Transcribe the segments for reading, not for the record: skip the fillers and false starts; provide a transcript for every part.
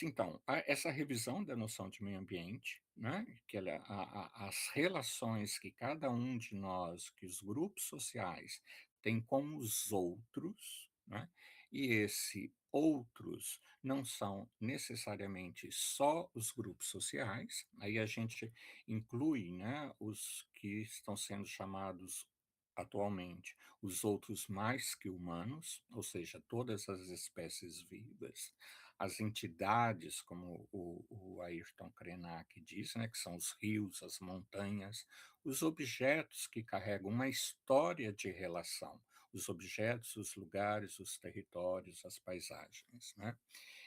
Então, essa revisão da noção de meio ambiente, né, que ela as relações que cada um de nós, que os grupos sociais têm com os outros, né, e esse outros não são necessariamente só os grupos sociais, aí a gente inclui, né, os que estão sendo chamados atualmente os outros mais que humanos, ou seja, todas as espécies vivas, as entidades, como o Ayrton Krenak diz, né, que são os rios, as montanhas, os objetos que carregam uma história de relação, os objetos, os lugares, os territórios, as paisagens, né?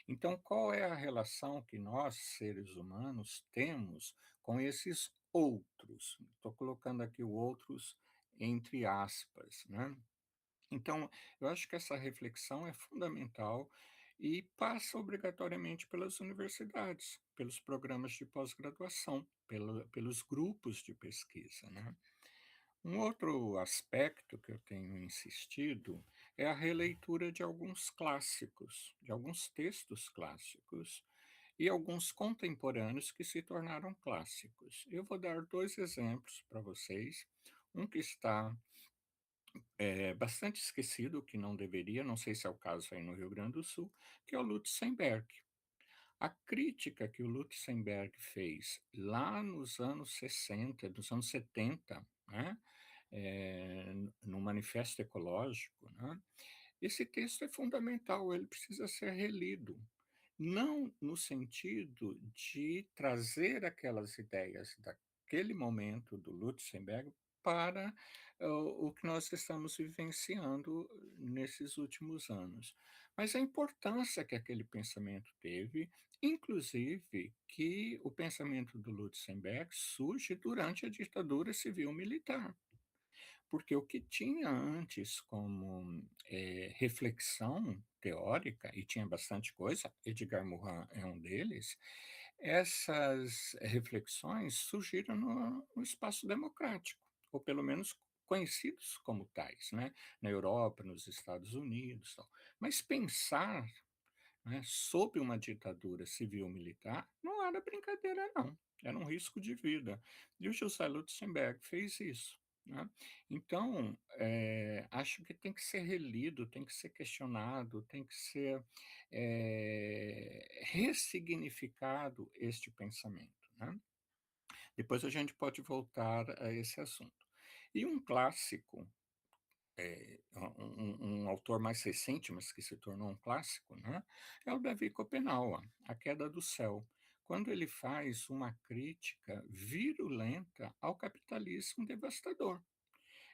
Então, qual é a relação que nós, seres humanos, temos com esses outros? Estou colocando aqui o outros entre aspas, né? Então, eu acho que essa reflexão é fundamental e passa obrigatoriamente pelas universidades, pelos programas de pós-graduação, pelos grupos de pesquisa, né? Um outro aspecto que eu tenho insistido é a releitura de alguns clássicos, de alguns textos clássicos e alguns contemporâneos que se tornaram clássicos. Eu vou dar dois exemplos para vocês. Um que está bastante esquecido, que não deveria, não sei se é o caso aí no Rio Grande do Sul, que é o Lutzenberg. A crítica que o Lutzenberg fez lá nos anos 60, nos anos 70, né, no Manifesto Ecológico, né, esse texto é fundamental, ele precisa ser relido. Não no sentido de trazer aquelas ideias daquele momento do Lutzenberg para o que nós estamos vivenciando nesses últimos anos, mas a importância que aquele pensamento teve, inclusive que o pensamento do Lutzenberg surge durante a ditadura civil-militar. Porque o que tinha antes como, reflexão teórica, e tinha bastante coisa, Edgar Morin é um deles, essas reflexões surgiram no espaço democrático, ou pelo menos conhecidos como tais, né, na Europa, nos Estados Unidos, tal. Mas pensar, né, sob uma ditadura civil-militar não era brincadeira não, era um risco de vida. E o José Lutzenberg fez isso, né. Então, acho que tem que ser relido, tem que ser questionado, tem que ser, ressignificado este pensamento, né. Depois a gente pode voltar a esse assunto. E um clássico um autor mais recente, mas que se tornou um clássico, né, é o Davi Copenaua, A Queda do Céu, quando ele faz uma crítica virulenta ao capitalismo devastador.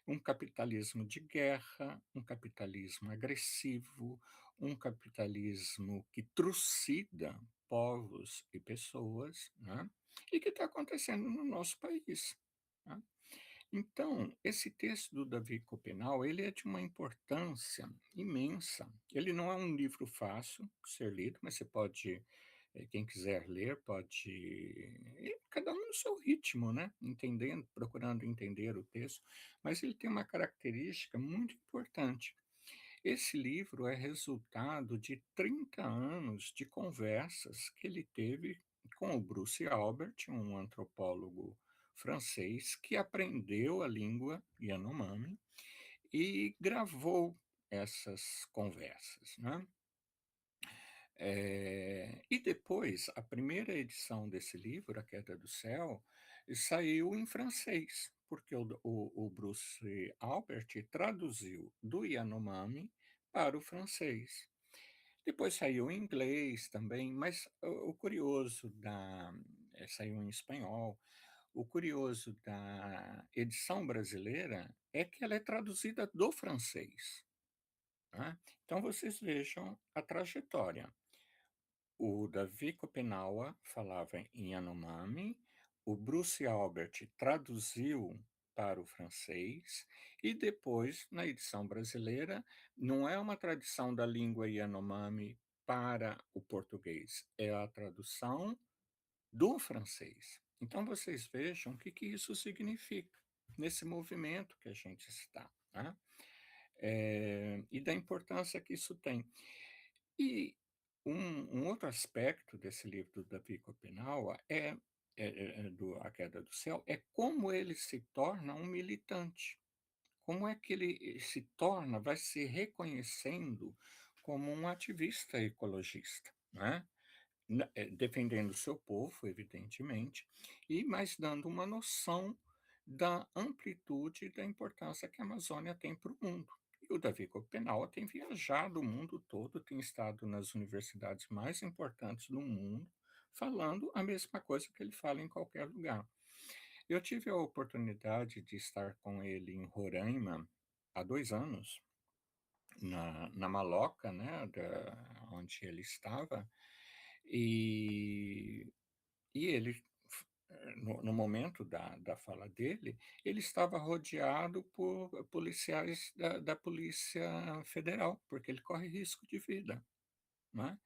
Um capitalismo de guerra, um capitalismo agressivo, um capitalismo que trucida povos e pessoas, né, e que está acontecendo no nosso país, né. Então, esse texto do Davi Copenau, ele é de uma importância imensa. Ele não é um livro fácil de ser lido, mas você pode, quem quiser ler, pode cada um no seu ritmo, né, entendendo, procurando entender o texto, mas ele tem uma característica muito importante. Esse livro é resultado de 30 anos de conversas que ele teve com o Bruce Albert, um antropólogo francês que aprendeu a língua Yanomami e gravou essas conversas, né. E depois, a primeira edição desse livro, A Queda do Céu, saiu em francês, porque o Bruce Albert traduziu do Yanomami para o francês. Depois saiu em inglês também, mas o curioso saiu em espanhol. O curioso da edição brasileira é que ela é traduzida do francês, né. Então vocês vejam a trajetória. O Davi Kopenawa falava em Yanomami, o Bruce Albert traduziu para o francês e depois, na edição brasileira, não é uma tradução da língua Yanomami para o português, é a tradução do francês. Então vocês vejam o que que isso significa, nesse movimento que a gente está, né, e da importância que isso tem. E Um outro aspecto desse livro do Davi Copenaua do A Queda do Céu, é como ele se torna um militante. Como é que ele se torna vai se reconhecendo como um ativista ecologista, né? Defendendo o seu povo, evidentemente, mas dando uma noção da amplitude e da importância que a Amazônia tem para o mundo. E o Davi Copenau tem viajado o mundo todo, tem estado nas universidades mais importantes do mundo, falando a mesma coisa que ele fala em qualquer lugar. Eu tive a oportunidade de estar com ele em Roraima há 2 anos, na maloca, né, onde ele estava, e ele, no momento da fala dele, ele estava rodeado por policiais da Polícia Federal, porque ele corre risco de vida, né.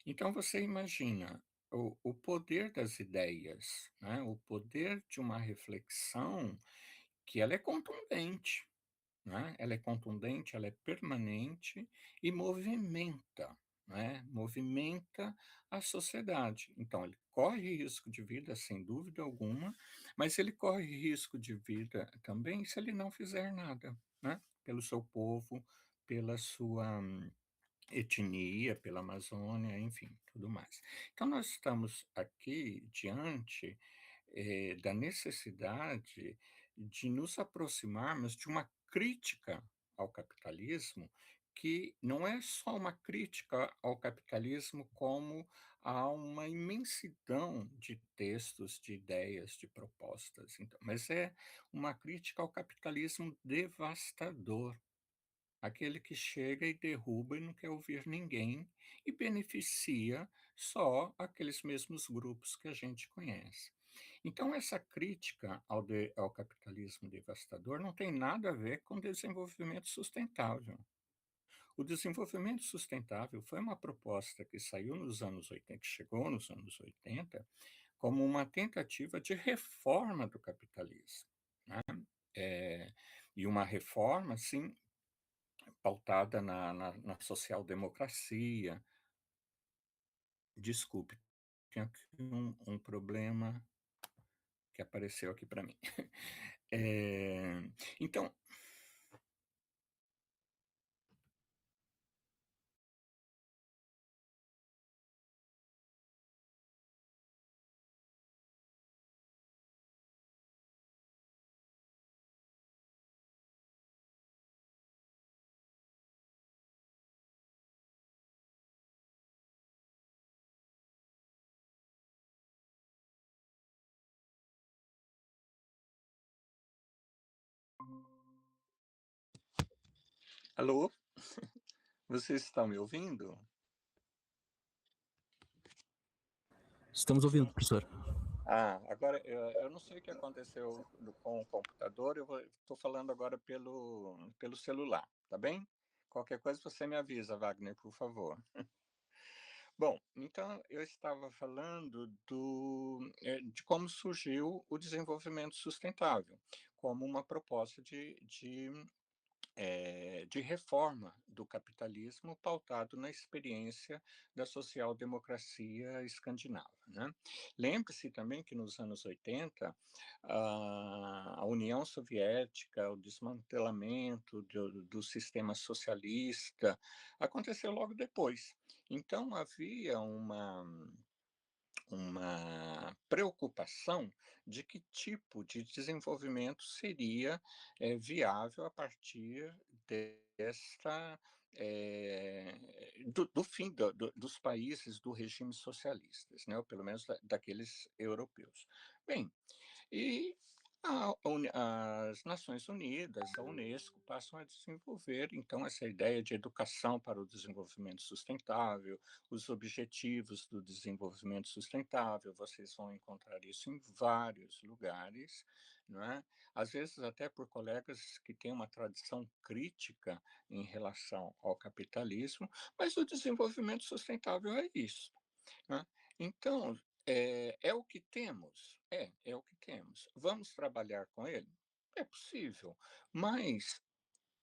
Então você imagina o poder das ideias, né, o poder de uma reflexão que ela é contundente, né, ela é contundente, ela é permanente e movimenta, né, movimenta a sociedade. Então ele corre risco de vida, sem dúvida alguma, mas ele corre risco de vida também se ele não fizer nada, né, pelo seu povo, pela sua etnia, pela Amazônia, enfim, tudo mais. Então nós estamos aqui diante, da necessidade de nos aproximarmos de uma crítica ao capitalismo, que não é só uma crítica ao capitalismo como a uma imensidão de textos, de ideias, de propostas, então, mas é uma crítica ao capitalismo devastador. Aquele que chega e derruba e não quer ouvir ninguém, e beneficia só aqueles mesmos grupos que a gente conhece. Então essa crítica ao capitalismo devastador não tem nada a ver com desenvolvimento sustentável. O desenvolvimento sustentável foi uma proposta que saiu nos anos 80, que chegou nos anos 80, como uma tentativa de reforma do capitalismo, né. Eh, e uma reforma, assim, pautada na social-democracia. Desculpe, tem aqui um problema que apareceu aqui para mim. Então, alô? Vocês estão me ouvindo? Estamos ouvindo, professor. Agora eu não sei o que aconteceu com o computador, eu estou falando agora pelo celular, tá bem? Qualquer coisa você me avisa, Wagner, por favor. Bom, então eu estava falando de como surgiu o desenvolvimento sustentável, como uma proposta de reforma do capitalismo pautado na experiência da social-democracia escandinava, né. Lembre-se também que nos anos 80, a União Soviética, o desmantelamento do sistema socialista, aconteceu logo depois. Então havia uma preocupação de que tipo de desenvolvimento seria, viável a partir desta, do fim dos países do regime socialistas, né, ou pelo menos daqueles europeus. Bem, e as Nações Unidas, a Unesco, passam a desenvolver, então, essa ideia de educação para o desenvolvimento sustentável, os objetivos do desenvolvimento sustentável, vocês vão encontrar isso em vários lugares, não é? Às vezes até por colegas que têm uma tradição crítica em relação ao capitalismo, mas o desenvolvimento sustentável é isso, né. Então, é o que temos? É o que temos. Vamos trabalhar com ele? É possível, mas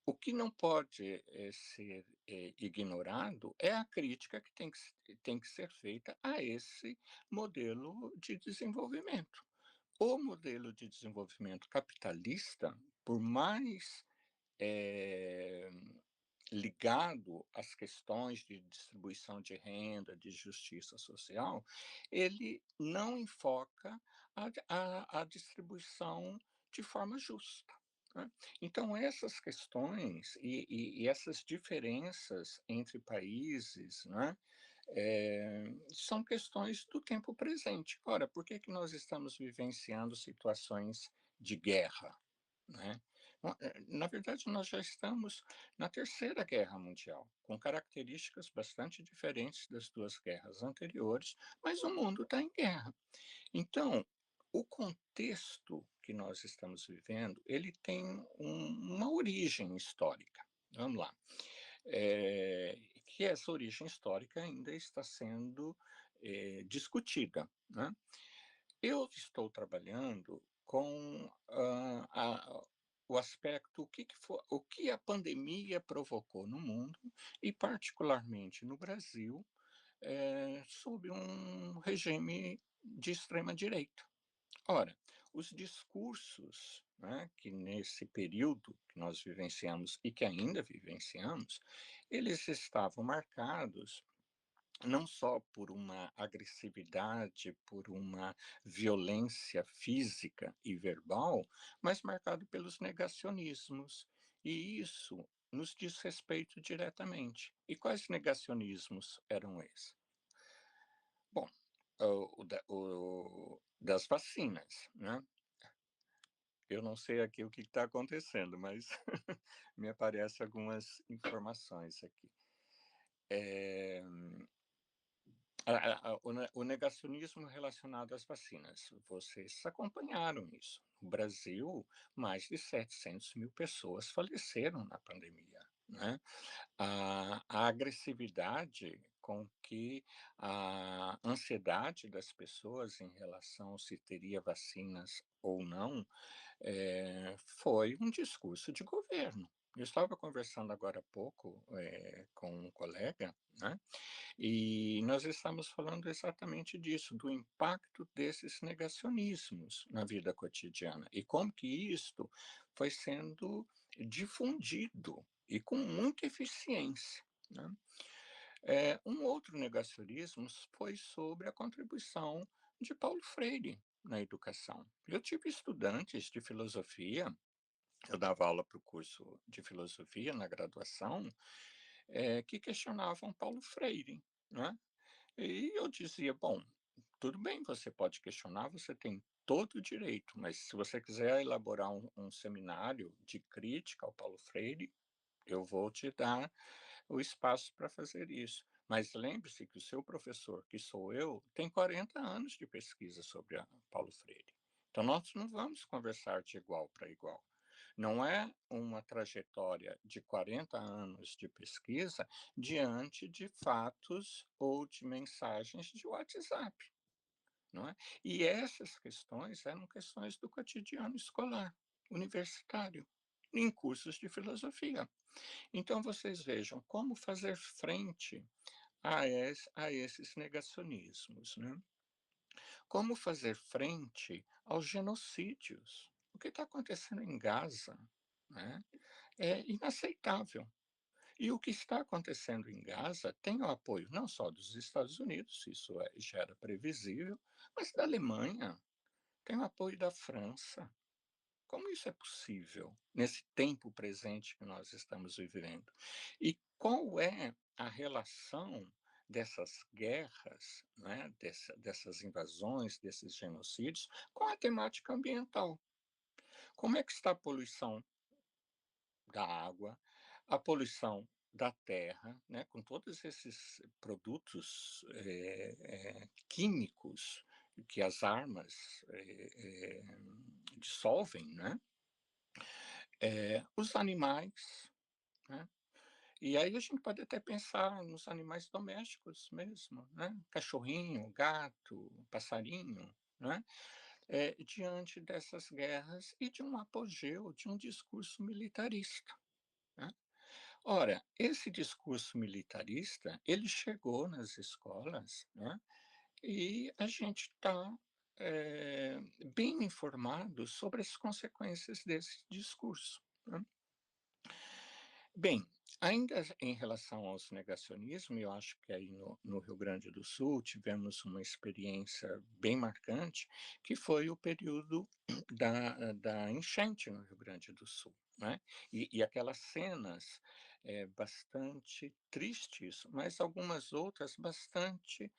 O que não pode, ser, ignorado é a crítica que tem que ser feita a esse modelo de desenvolvimento. O modelo de desenvolvimento capitalista, por mais, eh, ligado às questões de distribuição de renda, de justiça social, ele não enfoca a distribuição de forma justa, né. Então essas questões e essas diferenças entre países, né, são questões do tempo presente. Ora, por que que nós estamos vivenciando situações de guerra, né? Na verdade, nós já estamos na Terceira Guerra Mundial, com características bastante diferentes das 2 guerras anteriores, mas o mundo está em guerra. Então, o contexto que nós estamos vivendo, ele tem uma origem histórica. Vamos lá. Que essa origem histórica ainda está sendo, discutida, né. Eu estou trabalhando com, o aspecto, o que a pandemia provocou no mundo e particularmente no Brasil, sob um regime de extrema direita. Ora, os discursos, né, que nesse período que nós vivenciamos e que ainda vivenciamos, eles estavam marcados não só por uma agressividade, por uma violência física e verbal, mas marcado pelos negacionismos. E isso nos diz respeito diretamente. E quais negacionismos eram esses? Bom, o das vacinas, né. Eu não sei aqui o que está acontecendo, mas me aparecem algumas informações aqui. Eh o negacionismo relacionado às vacinas, vocês acompanharam isso. No Brasil, mais de 700.000 pessoas faleceram na pandemia, né. A agressividade com que a ansiedade das pessoas em relação se teria vacinas ou não, foi um discurso de governo. Eu estava conversando agora há pouco, com um colega, né, e nós estamos falando exatamente disso, do impacto desses negacionismos na vida cotidiana e como que isto foi sendo difundido e com muita eficiência, né. Um outro negacionismo foi sobre a contribuição de Paulo Freire na educação. Eu tive estudantes de filosofia, eu dava aula para o curso de filosofia na graduação, que questionavam Paulo Freire, né. E eu dizia: "Bom, tudo bem, você pode questionar, você tem todo o direito, mas se você quiser elaborar um seminário de crítica ao Paulo Freire, eu vou te dar o espaço para fazer isso. Mas lembre-se que o seu professor, que sou eu, tem 40 anos de pesquisa sobre a Paulo Freire. Então nós não vamos conversar de igual para igual. Não é uma trajetória de 40 anos de pesquisa diante de fatos ou de mensagens de WhatsApp, não é? E essas questões eram questões do cotidiano escolar, universitário, em cursos de filosofia. Então vocês vejam como fazer frente a esses negacionismos, né. Como fazer frente aos genocídios. O que está acontecendo em Gaza, né, é inaceitável. E o que está acontecendo em Gaza tem o apoio não só dos Estados Unidos, isso já era previsível, mas da Alemanha, tem o apoio da França. Como isso é possível nesse tempo presente que nós estamos vivendo? E qual é a relação dessas guerras, né, dessas invasões, desses genocídios, com a temática ambiental? Como é que está a poluição da água, a poluição da terra, né, com todos esses produtos químicos que as armas dissolvem, né? Os animais, né, e aí a gente pode até pensar nos animais domésticos mesmo, né, cachorrinho, gato, passarinho, né, diante dessas guerras e de um apogeu de um discurso militarista, né. Ora, esse discurso militarista, ele chegou nas escolas, né, e a gente está, bem informado sobre as consequências desse discurso, né. Bem, ainda em relação aos negacionismo, eu acho que aí no Rio Grande do Sul tivemos uma experiência bem marcante, que foi o período da enchente no Rio Grande do Sul, né. E aquelas cenas, bastante tristes, mas algumas outras bastante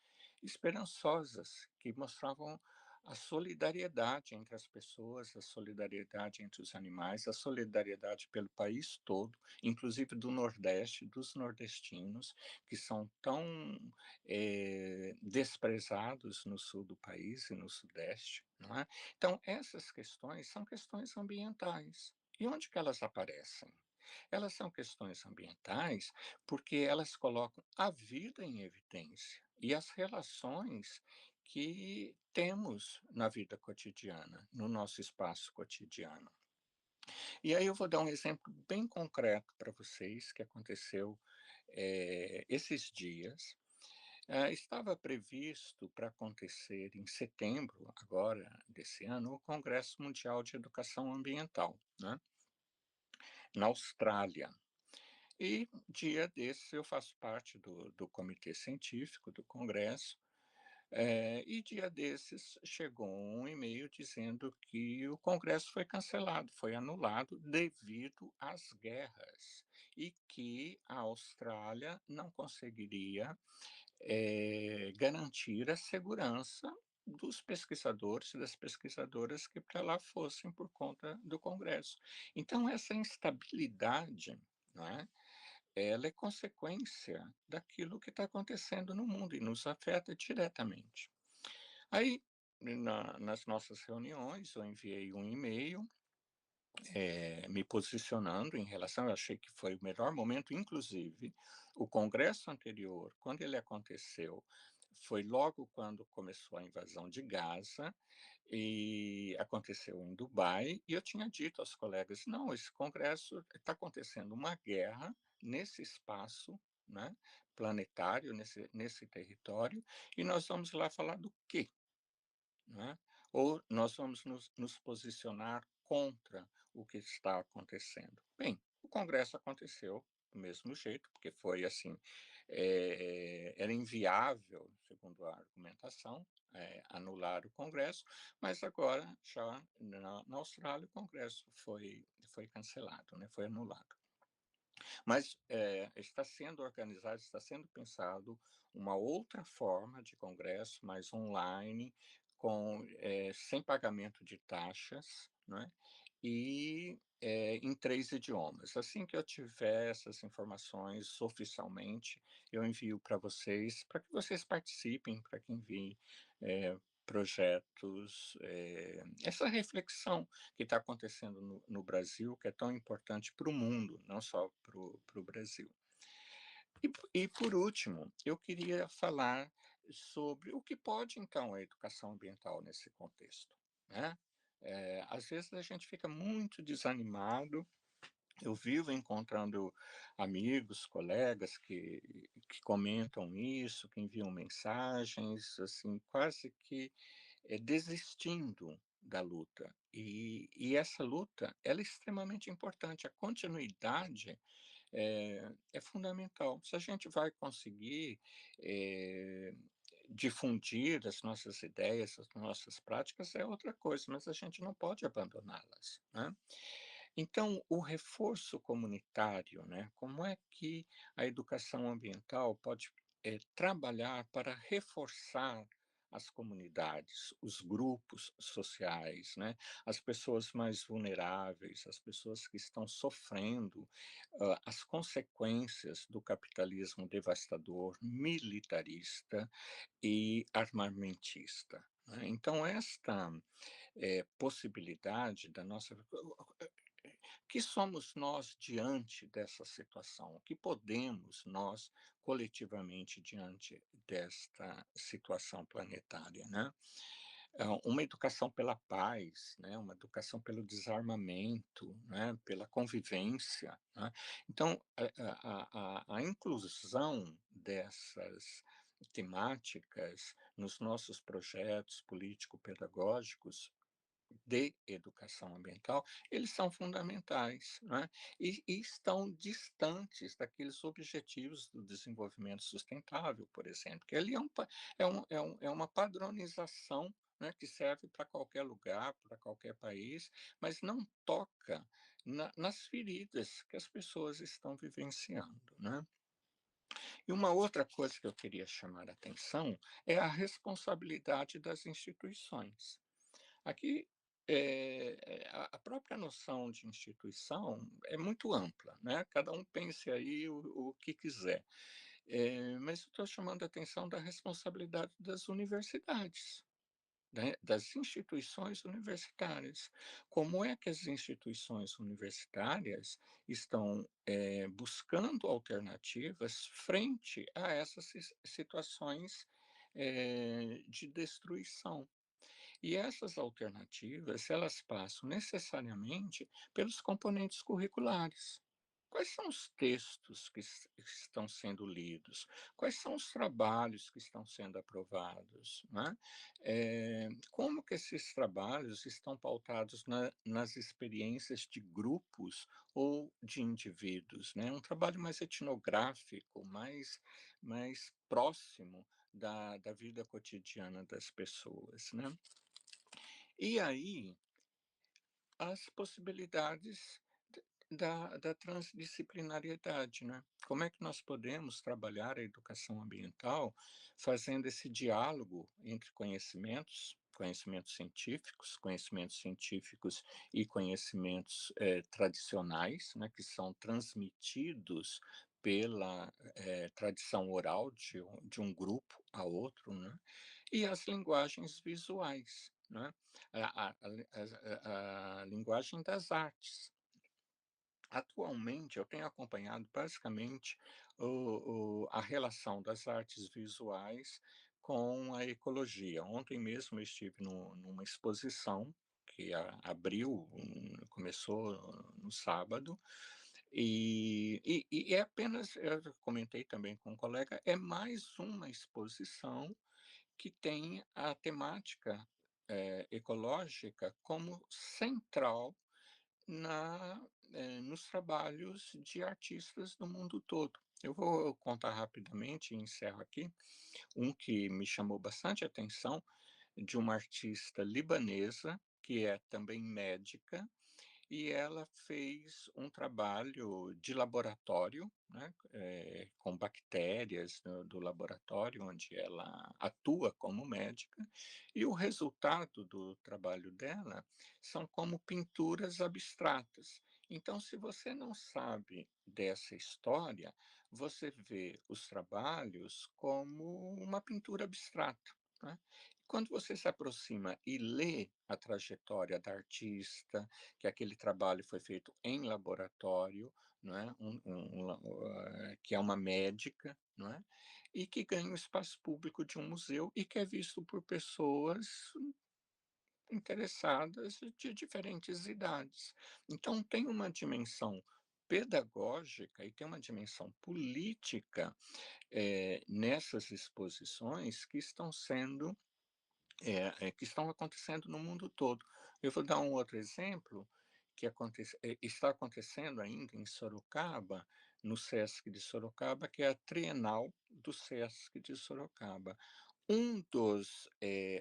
esperançosas, que mostravam a solidariedade entre as pessoas, a solidariedade entre os animais, a solidariedade pelo país todo, inclusive do Nordeste, dos nordestinos, que são tão, desprezados no sul do país e no Sudeste, não é. Então essas questões são questões ambientais. E onde que elas aparecem? Elas são questões ambientais, porque elas colocam a vida em evidência e as relações que temos na vida cotidiana, no nosso espaço cotidiano. E aí eu vou dar um exemplo bem concreto para vocês que aconteceu, esses dias. Estava previsto para acontecer em setembro, agora desse ano, o Congresso Mundial de Educação Ambiental, né, na Austrália. E dia desses eu faço parte do comitê científico do congresso, e dia desses chegou um e-mail dizendo que o congresso foi cancelado, foi anulado devido às guerras, e que a Austrália não conseguiria, garantir a segurança dos pesquisadores e das pesquisadoras que para lá fossem por conta do congresso. Então essa instabilidade, não é, ela é consequência daquilo que está acontecendo no mundo e nos afeta diretamente. Aí, nas nossas reuniões, eu enviei um e-mail, me posicionando em relação, eu achei que foi o melhor momento, inclusive, o congresso anterior, quando ele aconteceu, foi logo quando começou a invasão de Gaza, e aconteceu em Dubai, e eu tinha dito aos colegas: "Não, esse congresso está acontecendo uma guerra nesse espaço, né, planetário, nesse território, e nós vamos lá falar do quê?" Né? Ou nós vamos nos posicionar contra o que está acontecendo. Bem, o congresso aconteceu do mesmo jeito, porque foi assim, era inviável, segundo a argumentação, anular o congresso, mas agora já na Austrália o congresso foi cancelado, né, foi anulado. Mas, está sendo organizado, está sendo pensado uma outra forma de congresso, mais online, com, sem pagamento de taxas, né, e, em 3 idiomas. Assim que eu tiver essas informações oficialmente, eu envio para que vocês participem, para que enviem, projetos, essa reflexão que está acontecendo no Brasil, que é tão importante para o mundo, não só para o Brasil. E por último, eu queria falar sobre o que pode, então, a educação ambiental nesse contexto, né. Às vezes a gente fica muito desanimado, eu vivo encontrando amigos, colegas que comentam isso, que enviam mensagens, assim, quase que, desistindo da luta. E essa luta, ela é extremamente importante, a continuidade é fundamental. Se a gente vai conseguir, eh, difundir as nossas ideias, as nossas práticas, é outra coisa, mas a gente não pode abandoná-las, né. Então, o reforço comunitário, né, como é que a educação ambiental pode, trabalhar para reforçar as comunidades, os grupos sociais, né, as pessoas mais vulneráveis, as pessoas que estão sofrendo, as consequências do capitalismo devastador, militarista e armamentista, né. Então esta, possibilidade da nossa que somos nós diante dessa situação? O que podemos nós, coletivamente, diante desta situação planetária, né? uma educação pela paz, né, uma educação pelo desarmamento, né, pela convivência, né. Então, a inclusão dessas temáticas nos nossos projetos político-pedagógicos de educação ambiental, eles são fundamentais, né, e estão distantes daqueles objetivos do desenvolvimento sustentável, por exemplo, que ali é uma padronização, né, que serve para qualquer lugar, para qualquer país, mas não toca nas feridas que as pessoas estão vivenciando, né. E uma outra coisa que eu queria chamar a atenção é a responsabilidade das instituições. Aqui, a própria noção de instituição é muito ampla, né, cada um pense aí o que quiser. Mas eu estou chamando a atenção da responsabilidade das universidades, né, das instituições universitárias. Como é que as instituições universitárias estão, buscando alternativas frente a essas situações, de destruição? E essas alternativas, elas passam necessariamente pelos componentes curriculares. Quais são os textos que estão sendo lidos? Quais são os trabalhos que estão sendo aprovados, né? Como que esses trabalhos estão pautados nas experiências de grupos ou de indivíduos, né? Um trabalho mais etnográfico, mais próximo da vida cotidiana das pessoas, né? E aí, as possibilidades da transdisciplinariedade, né. Como é que nós podemos trabalhar a educação ambiental fazendo esse diálogo entre conhecimentos científicos e conhecimentos, tradicionais, né, que são transmitidos pela, tradição oral de um grupo a outro, né, e as linguagens visuais, né, a linguagem das artes. Atualmente, eu tenho acompanhado basicamente a relação das artes visuais com a ecologia. Ontem mesmo eu estive numa exposição que abriu, começou no sábado, e é apenas, eu comentei também com um colega, é mais uma exposição que tem a temática ecológica como central nos trabalhos de artistas do mundo todo. Eu vou contar rapidamente e encerro aqui, um que me chamou bastante atenção, de uma artista libanesa, que é também médica, e ela fez um trabalho de laboratório, né, com bactérias do laboratório onde ela atua como médica, e o resultado do trabalho dela são como pinturas abstratas. Então, se você não sabe dessa história, você vê os trabalhos como uma pintura abstrata, né. Quando você se aproxima e lê a trajetória da artista, que aquele trabalho foi feito em laboratório, não é, que é uma médica, não é, e que ganha o espaço público de um museu e que é visto por pessoas interessadas de diferentes idades. Então tem uma dimensão pedagógica e tem uma dimensão política, nessas exposições que estão acontecendo no mundo todo. Eu vou dar um outro exemplo que está acontecendo ainda em Sorocaba, no Sesc de Sorocaba, que é a Trienal do Sesc de Sorocaba.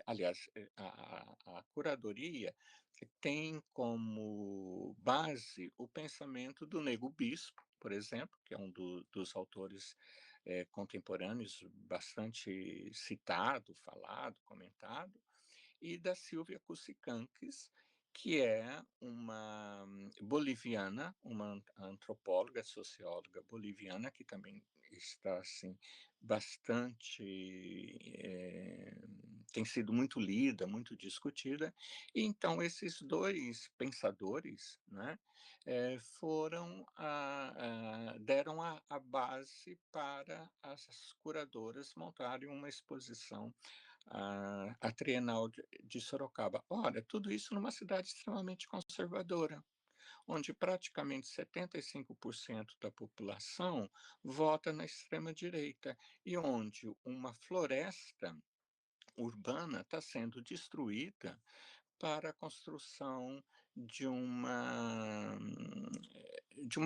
Aliás, a curadoria tem como base o pensamento do Nego Bispo, por exemplo, que é um dos autores contemporâneos bastante citado, falado, comentado, e da Silvia Cusicanques, que é uma boliviana, uma antropóloga, socióloga boliviana, que também está assim bastante, tem sido muito lida, muito discutida. E então esses 2 pensadores, né, deram a base para as curadoras montarem uma exposição, a Trienal de Sorocaba. Ora, tudo isso numa cidade extremamente conservadora, onde praticamente 75% da população vota na extrema-direita e onde uma floresta urbana está sendo destruída para a construção de uma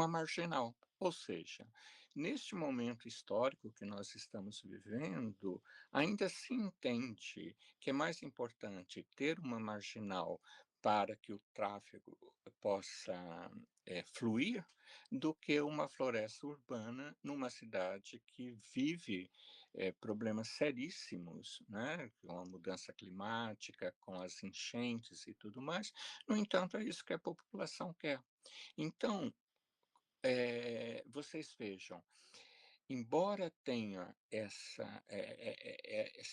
marginal. Ou seja, neste momento histórico que nós estamos vivendo, ainda se entende que é mais importante ter uma marginal para que o tráfego possa, fluir, do que uma floresta urbana numa cidade que vive, problemas seríssimos, né, com a mudança climática, com as enchentes e tudo mais. No entanto, é isso que a população quer. Então, vocês vejam, embora tenha essa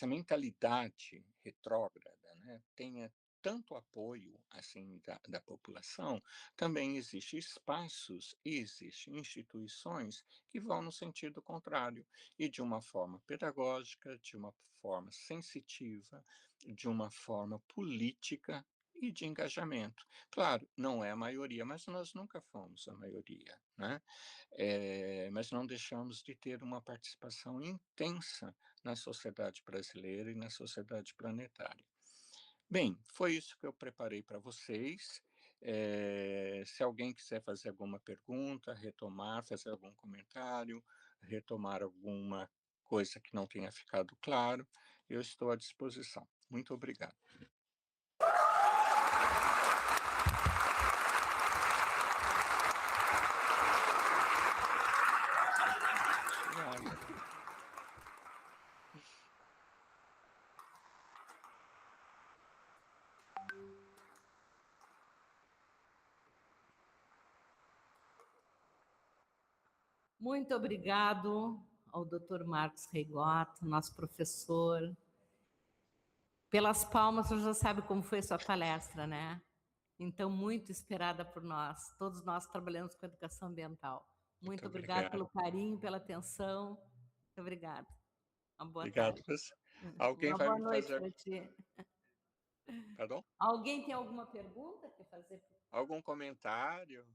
mentalidade retrógrada, né, tenha tanto apoio, assim, da população, também existe espaços e existe instituições que vão no sentido contrário, e de uma forma pedagógica, de uma forma sensitiva, de uma forma política e de engajamento. Claro, não é a maioria, mas nós nunca fomos a maioria, né? Mas não deixamos de ter uma participação intensa na sociedade brasileira e na sociedade planetária. Bem, foi isso que eu preparei para vocês. Se alguém quiser fazer alguma pergunta, retomar, fazer algum comentário, retomar alguma coisa que não tenha ficado claro, eu estou à disposição. Muito obrigado. Muito obrigado ao Dr. Marcos Reigotto, nosso professor. Pelas palmas, você já sabe como foi a sua palestra, né? Então, muito esperada por nós. Todos nós trabalhamos com educação ambiental. Muito obrigado pelo carinho, pela atenção. Muito obrigada. Uma boa Obrigado. tarde. Alguém Uma vai boa me noite fazer... para ti. Perdão? Alguém tem alguma pergunta? Quer fazer? Algum comentário?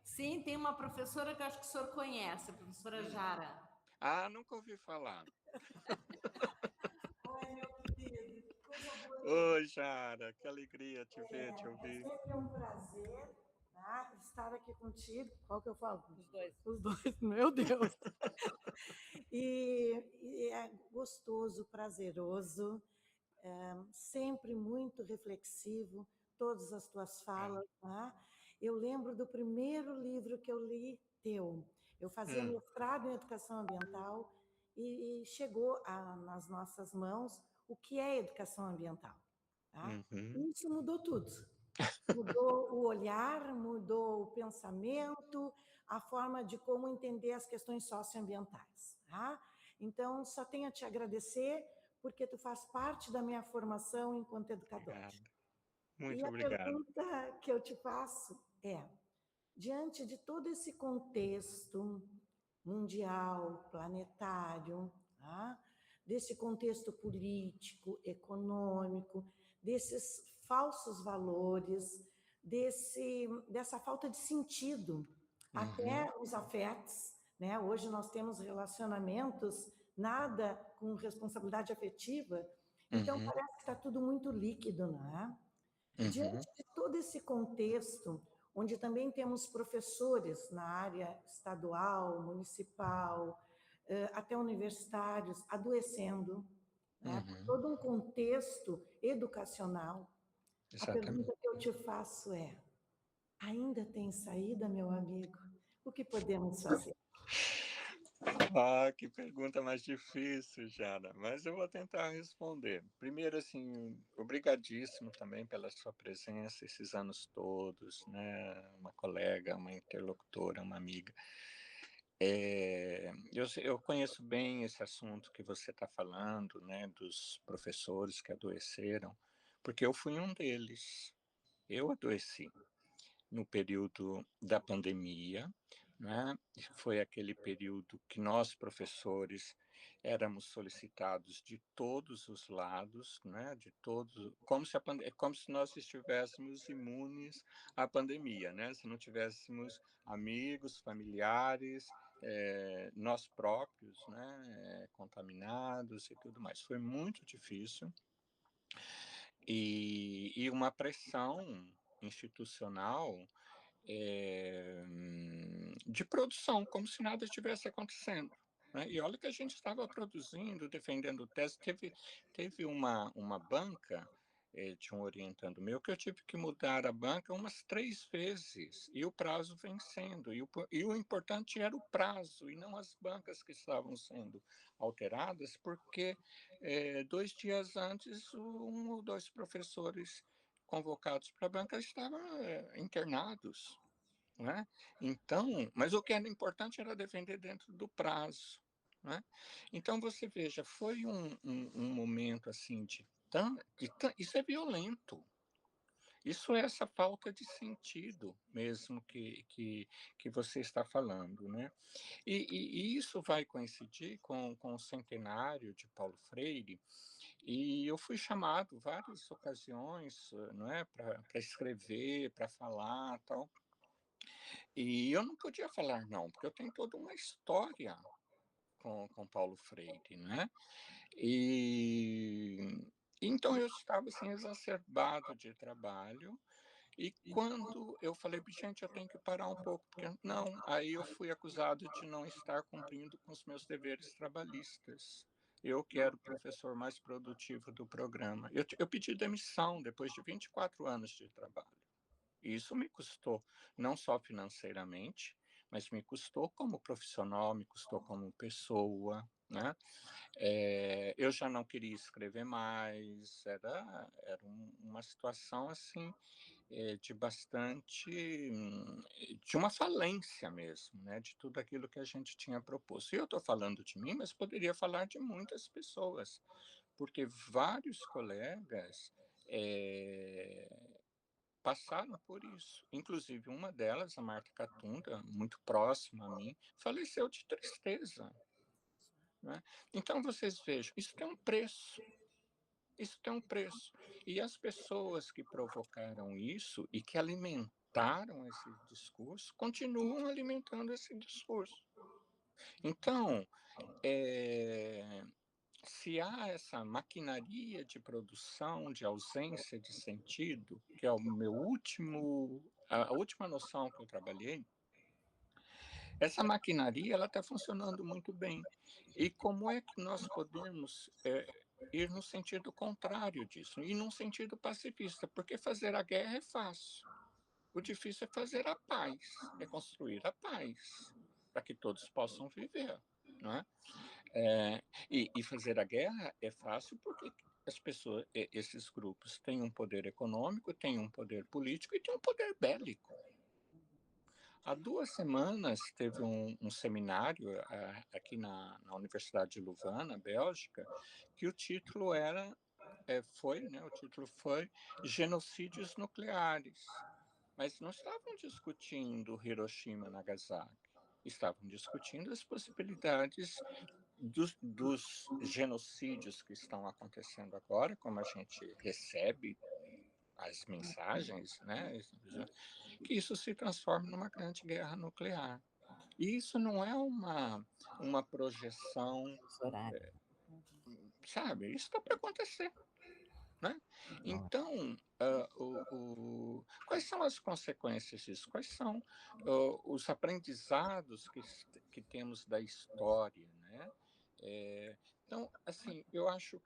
Sim, tem uma professora que eu acho que o senhor conhece, a professora Jara. Ah, nunca ouvi falar. Oi, meu querido, que coisa boa. Oi, Jara, que alegria te ver, te É ouvir. sempre um prazer, né, estar aqui contigo. Qual que eu falo? Os dois. Os dois, meu Deus. E é gostoso, prazeroso, sempre muito reflexivo, todas as tuas falas. Né? Eu lembro do primeiro livro que eu li teu. Eu fazia mestrado em educação ambiental e chegou nas nossas mãos o que é educação ambiental. Tá? Uhum. Isso mudou tudo. Mudou o olhar, mudou o pensamento, a forma de como entender as questões socioambientais. Tá? Então, só tenho a te agradecer, porque tu faz parte da minha formação enquanto educador. Obrigado. E Muito a obrigado. pergunta que eu te faço é, diante de todo esse contexto mundial, planetário, tá? Desse contexto político, econômico, desses falsos valores, dessa falta de sentido, até os afetos, né? Hoje nós temos relacionamentos nada com responsabilidade afetiva, então parece que está tudo muito líquido, não é? Diante de todo esse contexto, onde também temos professores na área estadual, municipal, até universitários, adoecendo, né, por todo um contexto educacional, a Exatamente. pergunta que eu te faço é: ainda tem saída, meu amigo? O que podemos fazer? Ah, que pergunta mais difícil, Jara, mas eu vou tentar responder. Primeiro, assim, obrigadíssimo também pela sua presença esses anos todos, né? Uma colega, uma interlocutora, uma amiga. Eu conheço bem esse assunto que você está falando, né? Dos professores que adoeceram, porque eu fui um deles. Eu adoeci no período da pandemia, né? Foi aquele período que nós, professores, éramos solicitados de todos os lados, né, de todos, como se nós estivéssemos imunes à pandemia, né, se não tivéssemos amigos, familiares, nós próprios, né, contaminados e tudo mais. Foi muito difícil e uma pressão institucional de produção, como se nada estivesse acontecendo, né? E olha que a gente estava produzindo, defendendo tese. Teve uma banca de um orientando meu que eu tive que mudar a banca umas 3 vezes, e o prazo vencendo. E o importante era o prazo, e não as bancas que estavam sendo alteradas, porque 2 dias antes, um ou 2 professores convocados para a banca estavam internados, né? Então, mas o que era importante era defender dentro do prazo, né? Então, você veja, foi um momento assim isso é violento, isso é essa falta de sentido mesmo que você está falando, né? E isso vai coincidir com o centenário de Paulo Freire, e eu fui chamado várias ocasiões, não é, para escrever, para falar, tal. E eu não podia falar não, porque eu tenho toda uma história com Paulo Freire, né? E então eu estava assim exacerbado de trabalho, e quando eu falei: gente, eu tenho que parar um pouco, porque não, aí eu fui acusado de não estar cumprindo com os meus deveres trabalhistas. Eu que era o professor mais produtivo do programa. Eu pedi demissão depois de 24 anos de trabalho. E isso me custou, não só financeiramente, mas me custou como profissional, me custou como pessoa, né? Eu já não queria escrever mais, era uma situação assim, de bastante, de uma falência mesmo, né? De tudo aquilo que a gente tinha proposto. E eu estou falando de mim, mas poderia falar de muitas pessoas, porque vários colegas passaram por isso. Inclusive, uma delas, a Marta Catunda, muito próxima a mim, faleceu de tristeza, né? Então, vocês vejam, isso tem um preço. Isso tem um preço. E as pessoas que provocaram isso e que alimentaram esse discurso continuam alimentando esse discurso. Então, se há essa maquinaria de produção, de ausência de sentido, que é a última noção que eu trabalhei, essa maquinaria ela está funcionando muito bem. E como é que nós podemos ir no sentido contrário disso, e num sentido pacifista? Porque fazer a guerra é fácil. O difícil é fazer a paz, é construir a paz, para que todos possam viver, não é? E fazer a guerra é fácil porque as pessoas, esses grupos têm um poder econômico, têm um poder político e têm um poder bélico. Há 2 semanas teve um seminário aqui na Universidade de Louvain, na Bélgica, que o título foi Genocídios Nucleares. Mas não estavam discutindo Hiroshima e Nagasaki, estavam discutindo as possibilidades dos genocídios que estão acontecendo agora, como a gente recebe as mensagens, né, que isso se transforme numa grande guerra nuclear. E isso não é uma projeção, sabe? Isso está para acontecer, né? Então, quais são as consequências disso? Quais são os aprendizados que temos da história, né? Então, assim, eu acho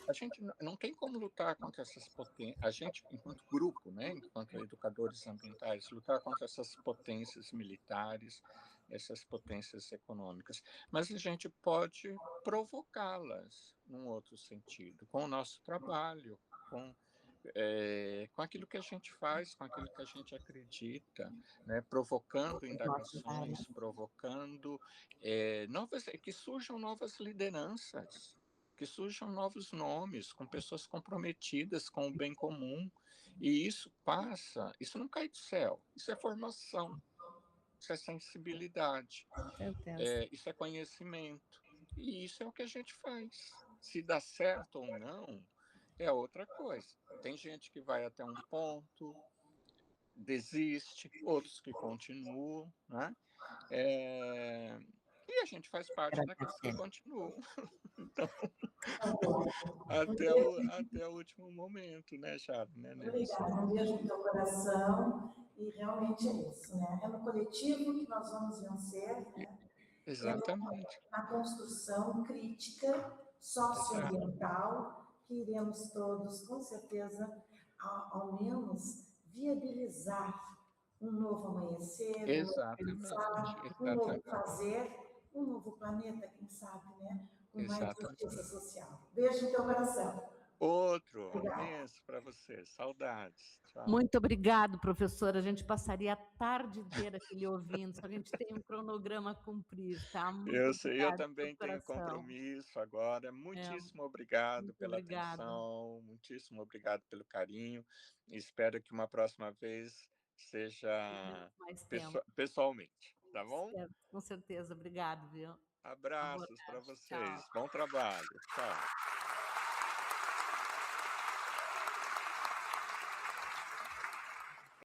a gente não tem como lutar contra essas potências, a gente, enquanto grupo, né, enquanto educadores ambientais, lutar contra essas potências militares, essas potências econômicas, mas a gente pode provocá-las num outro sentido, com o nosso trabalho, com aquilo que a gente faz, com aquilo que a gente acredita, né, provocando indagações, provocando que surjam novas lideranças, que surjam novos nomes, com pessoas comprometidas com o bem comum. E isso não cai do céu, isso é formação, isso é sensibilidade, isso é conhecimento. E isso é o que a gente faz. Se dá certo ou não, é outra coisa. Tem gente que vai até um ponto, desiste, outros que continuam, né? E a gente faz parte daqueles que continuam. Então, até o último momento, né, Charo, né, Nelson? Obrigada, um beijo no teu coração, e realmente é isso, né? É no coletivo que nós vamos vencer, né? Exatamente. Na construção crítica Exato. socioambiental, que iremos todos, com certeza, ao menos viabilizar um novo amanhecer, um novo pensar, um novo fazer, um novo planeta, quem sabe, né? Com mais justiça social. Beijo no teu coração. Outro Obrigada. imenso para você. Saudades. Tchau. Muito obrigado, professor. A gente passaria a tarde inteira aqui lhe ouvindo, só que a gente tem um cronograma a cumprir, tá? Muito Eu sei, eu obrigada, também tenho compromisso agora. Muitíssimo obrigado muito pela obrigada. atenção, muitíssimo obrigado pelo carinho. Espero que uma próxima vez seja Mais tempo. pessoalmente, tá bom? Certo, com certeza. Obrigado, viu? Abraços para vocês. Tchau. Bom trabalho. Tchau.